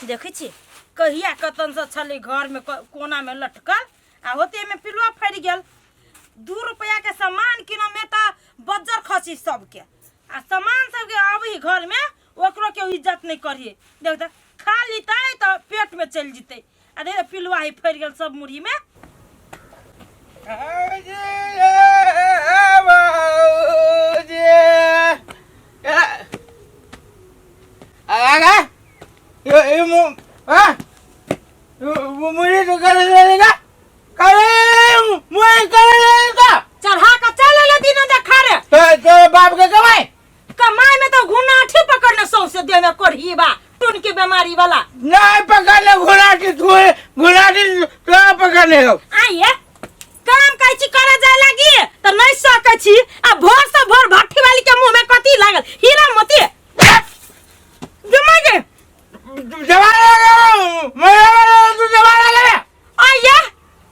देखै छी कहिया कतन से छले घर में कोना में लटकल आ होते में पिलुआ फड़ गेल। 2 रुपया के सामान किनो में त बज्जर खसी सबके आ सामान सबके आबी घर में ओकरो के इज्जत नहीं करिए। देख त खा लीते त पेट में चल जीते आ देख पिलुआ ही फड़ गेल सब मुड़ी में। मुझे तो कर लेगा चढ़ा का चल ले दिन देखा रे तो बाप के कमाई कमाई में तो घुनाठी पकड़ने सौसे दे में करही बा टून की बीमारी वाला नहीं पकड़ने घुनाठी तो पकड़ने हो आइए काम काची करे जाय लागी त नहीं सकै छी आ भोर से भोर भट्ठी वाली के मुंह में कथी लागल हीरा मोती जमागे तू जवान लगे आइए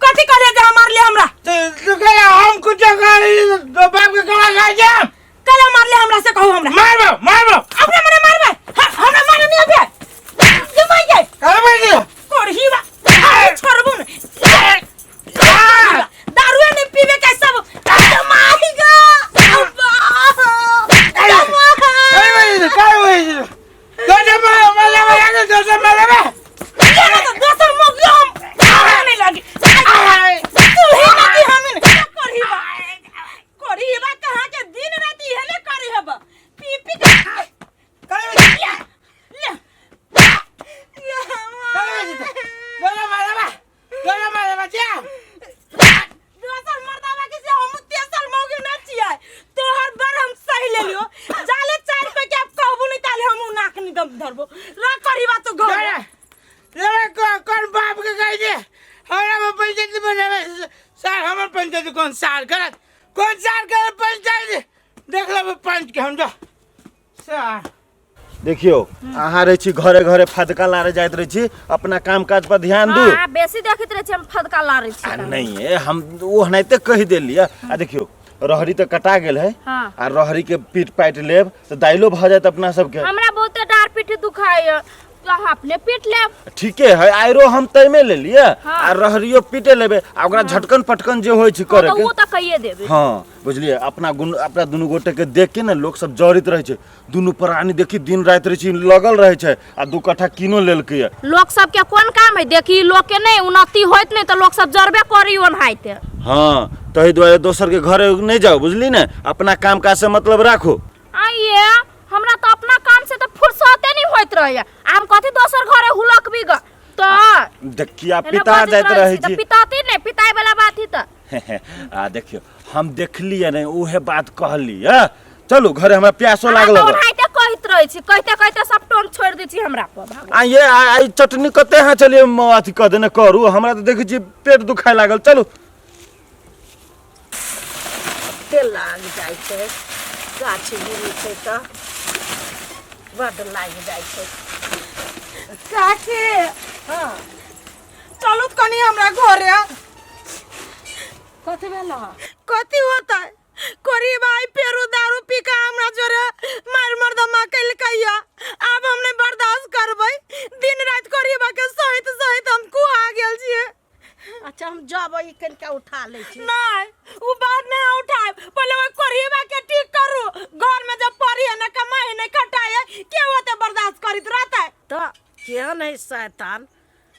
कथी करे जा मार ले हमरा तू कह हम कुछ तो बाप के कमा खा जाम कल मार ले हमरा से कहू हमरा मारबो अपने मने मारबे हमरा मारे नहीं अबे जमागे कर बैठ करही बा छोड़बू दारू नहीं पीवे के सब मारेगा दोसर मुगियम नहीं लगी तू ही नहीं हमिन करही बा कहां के दिन राती हेले करी हब पी पी के दोसर मर्दावा के से हम तेसर मौगी न छियै तोहर बर हम सही ले लियो जाले 4 पे के आप कहबू नहीं ताले हम नाक नहीं दम धरबो ला करी बात तो घर कौन बाप के कह दे हमरा में पंचायत बनावे सर हमर पंचायत कौन साल करत पंचायत देख लो पंच के हम जो सर देखियो अहाँ रहे छी घरे घरे फदका लारे जाइत रहे छी अपना काम काज पर ध्यान दू। हां बेसी देखैत रहे छी हम फदका लारे छी नहीं हम वो हनाइते कह देलिए आ देखियो रहरी तो कटा गेल है आ रहरी के पीट पाट लेब तो दाइलो भ जात अपना सब के। हमरा बहुते डार पीठ दुखाय तो अपने पीट लेब ठीके है आयरो हम तय में ले लिए आ रहरियो पीटे लेबे आ ओकरा झटकन पटकन जे होय छै करे के वो त कहिए देबे। हां बुझलिए अपना दुनु गोटे के देख के ना लोग सब जरित रहे छै दुनु प्राणी देखी दिन रात रहे छै लगल रहे छै आ 2 कट्ठा किनो लेलकै लोग सब के कोन काम है देखी लोग के नहीं उन्नति होइत नहीं तो लोग सब जरबे करी ओनहाइते। हां तहि दुआरे दोसर के घरे नहीं जाओ बुझली ना अपना काम काज से मतलब राखो। आइए हमरा तो अपना काम से तो फुर्सते नहीं होइत रहया हम कथि दोसर घरे हुलक भी ग तो देखिया पिता जाइत रहे छी पिताती नहीं पिताई वाला बात ही त आ देखियो हम देखलिए नहीं उहे बात कहली चलो घरे हमरा प्यासो लागल तो ओनहाइते कहित रहे छी कहते सब टोन छोड़ दै छी हमरा पर आ ये आई चटनी कते हां चलिए अथी क देने करू हमरा तो देखै छी पेट दुखाय लागल चलो तेल लाग जाय छै गाछ गिरी छै त बड लाग जाय छै काके हां चलो कनी हमरा घरे कथि भेल कथी होता है कोरी भाई पेरू दारू पी के हमरा जोरे मार मर्दमा कैल कहिया अब हम नहीं बर्दाश्त करबै दिन रात कोरी बा के सहित हम कुआ गेल छिए। अच्छा हम जबै कनिका उठा लै छी नहीं उ बात नहीं उठाए पहले वो कोरी बा के ठीक करू घर में जब पड़ी है ना कमाई नहीं खटाए के होते बर्दाश्त करित रहता है तो केहन है शैतान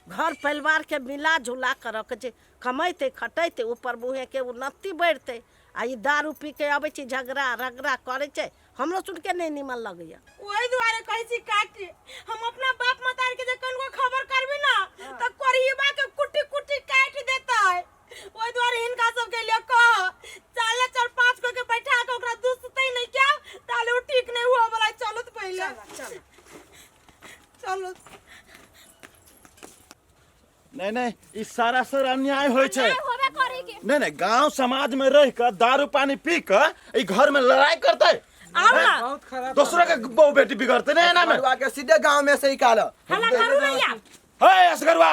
घर परिवार के मिला जुला कर रख जे कमैते खटैते ऊपर मुहे के उन्नति बढ़ते आ ई दारू पी के आबै छी झगड़ा रगड़ा करे छै हमरो सुन के नहीं निमन लगैया ओई दुआरे कहै छी काकी हम अपना बाप मतार के जे कनको खबर करबी ना त कोरिबा के कुटी कुटी काट देता है ओई दुआरे हिनका सब के लिए कह चाले 4-5 को के बैठा के ओकरा दुसतै नहीं क्या ताले उ ठीक नहीं हुआ वाला चलो तो पहले चलो नहीं ई सारा सर अन्याय होय छै होबे करी के नहीं गांव समाज में रह के दारू पानी पी के ई घर में लड़ाई करते बहुत खराब दूसरा के बहू बेटी बिगड़ते नहीं ना में के सीधे गांव में से ही काला हला करू भैया हे असगरवा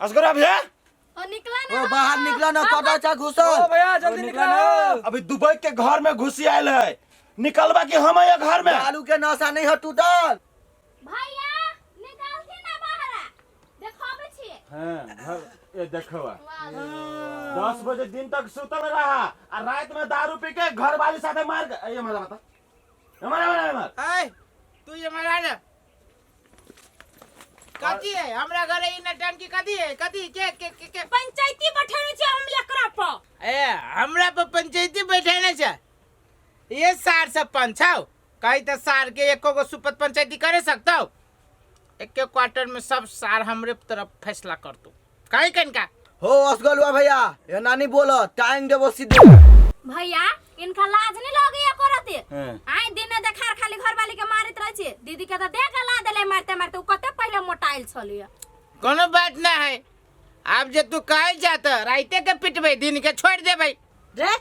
भैया निकला ना बाहर निकला ना कटा चा घुसो भैया जल्दी निकलो अभी दुबई के घर में घुसी आयल है निकलवा के हम ये घर में आलू के नशा नहीं है टूटल भैया निकल के ना हाँ घर ये देखो 10 बजे दिन तक सुतल रहा और रात में दारू पी के घर वाली साथे मार के ये मजा बता हमारा ऐ तू ये मरा ना कथी है हमरा घरे इ नटंकी कथी है कथी के पंचायती बैठाने छे हम एकरा पर ए हमरा पर पंचायती बैठाने छे ये सार सब पंचाओ कहीं तो सार के एको को सुपत पंचायती करे सकता हो एक के क्वार्टर में सब सार हमरे तरफ फैसला कर तू कहीं कनका हो असगलुआ भैया ये नानी बोलो टाइम देबो सीधे भैया इनका लाज नहीं लगे या करते हाँ। आई दिन देखार खाली घर वाली के मारत रहे छे दीदी के तो देख ला देले मारते मारते उ कते पहले मोटाइल छलिया कोनो बात ना है आप जे तू कहे जाता राइते के पिटबे दिन के छोड़ दे भाई रे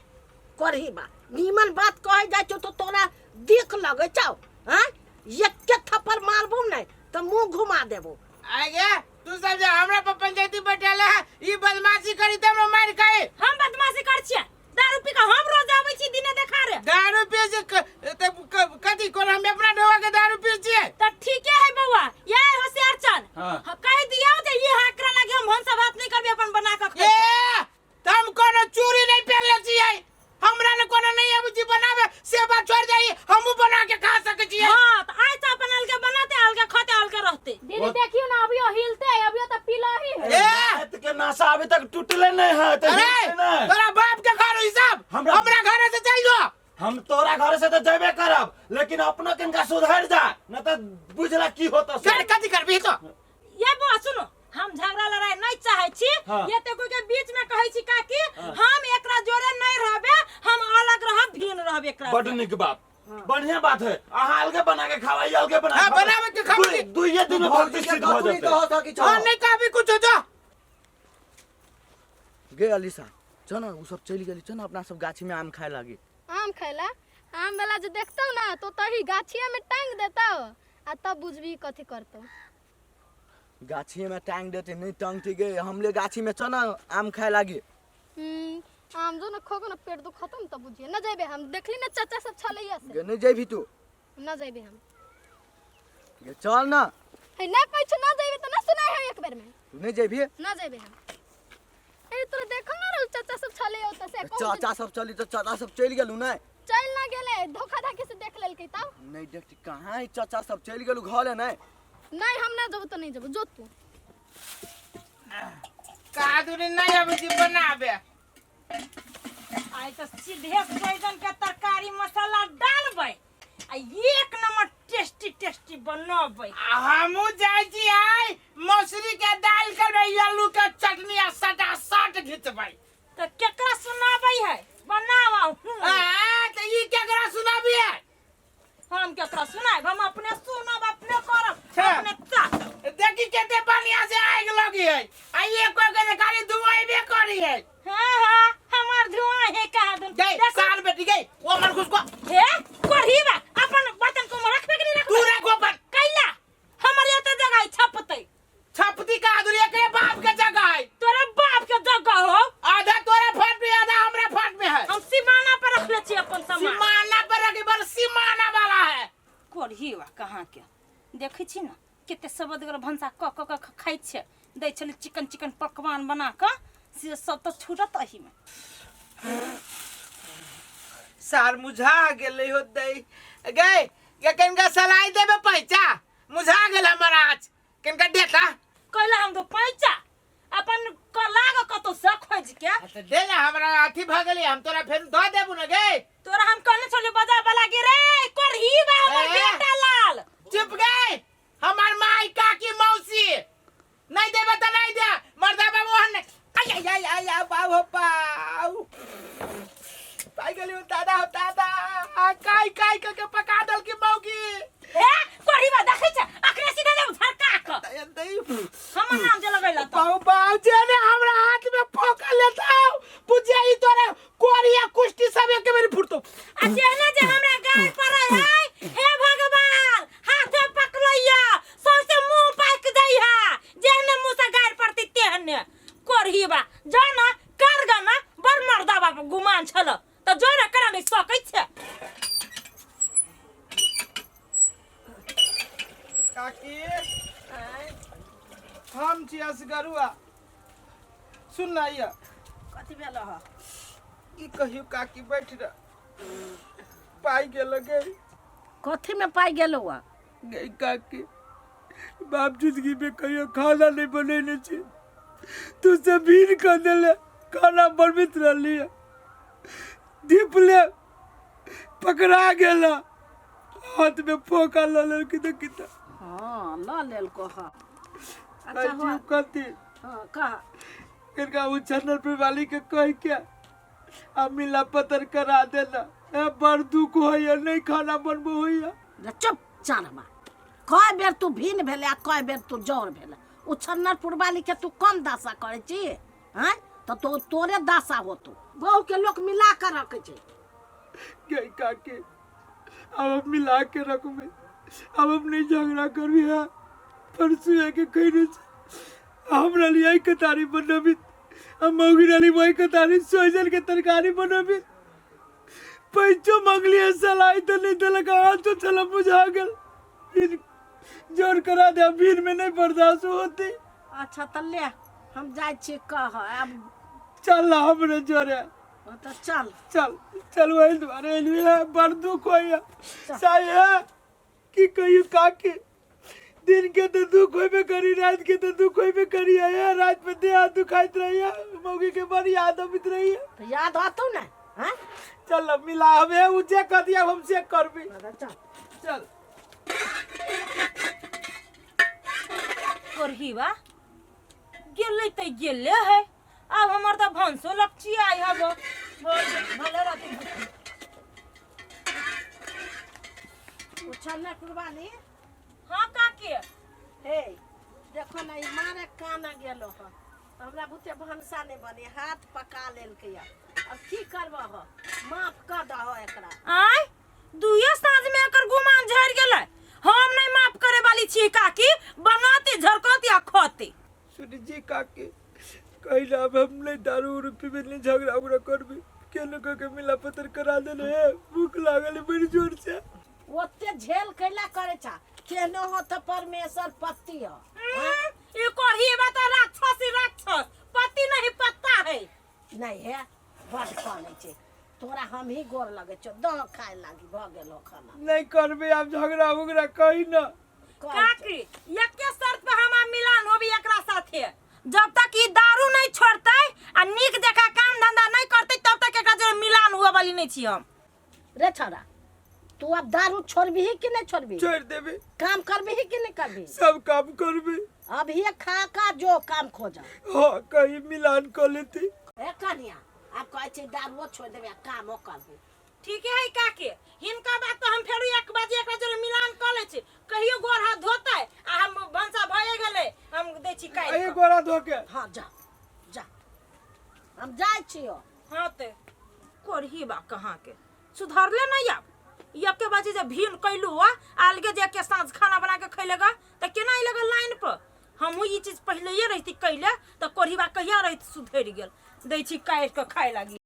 करही बा नीमन बात कहे जाय तो तोरा देख लगे चाओ हां एक के थप्पड़ मारबू नहीं तो मुंह घुमा देबो आगे तू सब जे हमरा पर पंचायती बैठाले है ई बदमाशी करी त हमरा मार खाए हम बदमाशी कर छिए दारू पी के हम रोज आबै छी दिने देखा रे दारू पी से कथी कोन हम अपना ढोवा के दारू पी छिए तो ठीक है बउआ ये होशियार चल हाँ। कह दिया जे ये हाकरा लगे हम से बात नहीं करबे अपन बना के ए तुम कोनो चूरी नहीं पहनले छिए हमरा ने कोनो नहीं आबे छी बनावे से बात छोड़ जाई हमहु बना के खा सके छिए हां तो आज तो अपन अलगे बनाते अलगे खाते अलगे रहते दीदी देखियो ना अभियो हिलते अभियो तो पीला ही है ए रात के नशा अभी तक टूटले नहीं है तो अरे हिलते नहीं। तोरा बाप के घर हिसाब हमरा घरे से चल जो हम तोरा घर से तो जेबे करब लेकिन अपना किनका सुधर जा न तो बुझला की होता सर कथी करबी तो ये बुआ सुनो हम झगड़ा लड़ाई नहीं चाहे छी हाँ। ये तो कोई के बीच में कहै छी काकी हम एकरा जोरे नहीं रहबे हम अलग रहब भिन्न रहब एकरा बड़ निक बात बढ़िया बात है अहाँ अलगे बना के खावाई अलगे बना हाँ, बनावे के खावाई। दुइये दिन में भक्ति सिद्ध हो तो जाते हो सकी हां छ नहीं कहबी कुछ हो जा गे अलीसा चल उ सब चली गेली चल अपना सब गाछी में आम खाए लागी आम खैला आम वाला जो देखतौ ना तो तही गाछिया में टांग देतौ आ तब बुझबी कथी करतौ गाछी में टांग देते नहीं टांगती गे हमले गाछी में चल आम खाए लागी आम जो न खोगो न पेट दुख खत्म तब बुझिए न जेबे हम देखली न चाचा सब छलैया से गे नहीं जेबी तू न जेबे हम गे चल ना है ना कुछ न जेबे तो न सुनाई है एक बार में तू नहीं जेबी न जेबे हम ए तोरा देखो ना रे चाचा सब छलैया होता से चाचा सब चली तो चाचा सब चल गेलू नहीं चल ना गेले धोखा धाकी से देख लेलकै तब नहीं देखती कहाँ है चाचा सब चल गेलू घर है नहीं नहीं हम ना जब तो नहीं जब जो तू कादुरी नहीं आबे छी बनाबे आई तो सीधे बैगन के तरकारी मसाला डालबै आ एक नंबर टेस्टी टेस्टी बनबै हमहु जाई छी आई मौसरी के दाल करबै आलू के चटनी आ सटा सट घिचबै तो केकरा सुनाबै है बनावा आ त ई केकरा सुनाबी है हम केकरा सुनाब हम अपने सुनब अपने करब हाँ। अपने चाटब देखी केते बढ़िया से आग लगी है आ ये कोई के खाली धुआईबे करी है हां हां हमार धुआं है कहां दुन गई साल बेटी गई वो मन खुश को हे कोढ़ीबा अपन बर्तन को रखबे कि नहीं रखबे तू रे गोपन कैला हमर एते जगह छपतै छपती कादुरी के बाप के जगह है तोरा बाप के जगह हो आधा तोरा फट में आधा हमरा फट में है हम सीमाना पर रख ले छी अपन सामान सीमाना पर रखी बड़ सीमाना वाला है कोढ़ीबा कहां के देखै छी ना केते सबदगर भंसा क खाइ छै दै छले चिकन चिकन पकवान बना क से सब तो छूटत अही में सार मुझा गेले हो दई गए के कनका सलाई देबे पैसा मुझा गेल हमर आज कनका देता कहला हम तो पैसा अपन कलाग कतो से खोज के त दे ना हमरा अथी भ गेली हम तोरा फेर द देबू न गे तोरा हम कहने छले बाजार वाला के रे कोढ़ीबा हमर बेटा लाल चुप गए हमार माई काकी मौसी नहीं देबे त नहीं दे मर्दा बा मोहन आई बाबू पाऊ पाई गेली दादा काई काई के पका दल की मौकी ए कोढ़ीबा देखै छ अखरे सीधा ले झरका क हमर नाम जे लगैला त बाऊ जेने हमरा हाथ में फोका लेता पूछे ई तोरे कोरिया कुश्ती सब एक बेर फुटतो आ जेना जे हमरा गाय पर है हे भगवान हाथे पकड़ैया सौसे मुंह पाक दैहा जेने मुंह से गाय पड़ती तेहने कोढ़ीबा जाना कर गाना बड़ मर्दा बाप गुमान छल त जोरा करा नहीं सकै छै काकी हम छी असगरुआ सुन ना ये कथी भेल ह की कहियो काकी बैठ रह पाई गेल गई कथी में पाई गेलो आ गई काकी बावजूदगी में कहियो खाना नहीं बनेने छे तू सब भीड़ कर देले खाना बनबैत रहली दीपले पकड़ा गेला हाथ में फोका ल लेलकी तो किता हाँ ल लेल को ह अच्छा अच्छा हुआ कथी हाँ कहा इनका वो चैनल पे वाली के कह के अब मिला पतर करा देना ए बड़ दुख होइया नहीं खाना बनबो होइया रे चुप चारमा कय बेर तू भीन भेले आ कय बेर तू जोर भेले उ छन्नरपुर वाली के तू कम दासा करे छी हैं तो तोरे दासा हो तू बहु के लोग मिला कर रखे छी गई काके अब मिला के रखबे अब नहीं झगड़ा करबी है परसों है के कहने से हमरा लिए कतारी बनबी हम मौगी वाली वही कतारी सोजन के तरकारी बनबी पैसो मंगली है सलाई तो नहीं देलक हाथ तो चला बुझा गेल फिर जोर करा दे भीड़ में नहीं बर्दाश्त होती अच्छा त ले हम जाय छी कह अब चल हमरे जोरे तो चल चल चल वही द्वारे लिए बड़ दुख होइया साया की कहियो काके दिन के तो दुख होबे करी रात के तो दुख होबे करी है रात में देह दुखाइत रहिया मौगी के बड़ी याद आवित रही तो याद आतो ना हैं चल मिला हमें उ चेक कर दिया हम चेक करबी चल चल करही बा गेले त गेले है अब हमर त भंसो लक्षी आई हबो भले राती छन्नरपुर वाली हां काके हे देखो ना ई मारे काना गेलो ह हमरा बुते भनसा नहीं बने हाथ पका लेल के अब की करबो ह माफ कर दहो एकरा आय दुइया साँझ में एकर गुमान झड़ गेलै हम नहीं माफ करे वाली छी काकी बनाते झरकती आ खते सुनी जी काके कहिला अब हम नहीं दारू रुपये में नहीं झगड़ा उगड़ा करबी के लोग के मिला पत्र करा देले है भूख लागल है बड़ी जोर से ओते झेल कैला करे छा केनो हो त परमेश्वर पति हो ये करही बा त राक्षस पति नहीं पत्ता है नहीं है बड़ काने छे तोरा हम ही गोर लगे छो दह खाए लागी भ गेलो खाना नहीं करबे अब झगड़ा उगड़ा कही ना काकी एके शर्त पे हम मिलान होबी एकरा साथे जब तक ई दारू नहीं छोड़तै आ नीक जका काम धंधा नहीं करतै तब तक एकरा जरे मिलान हुआ वाली नहीं छी हम रे छोरा तू अब दारू छोड़बी कि नहीं छोड़बी छोड़ देबे काम करबी कि नहीं करबी सब काम करबे अब ये खा का जो काम खोजा हाँ कहीं मिलान कर लेती ए कन्या अब कहे छी दारू छोड़ देबे कामो करबी ठीक है काके हिनका बात तो हम फेरू 1 बजे एकरा जरे मिलान कर ले छी कहियो गोर हाथ धोतै आ हम भंसा भए गेलै हम दै छी काई ए गोरा धो के हाँ जा जा हम जाय छियो हां ते करही बा कहां के सुधरले नहीं अब यके बजे जब भीन कैलू आ अलगे जे के साँझ खाना बना के खैलेगा त केना आई लगे लाइन पर हमहू ई चीज पहले ही रहती कैले त करही बा कहिया रहित सुधर गेल दै छी काट के खाए लागी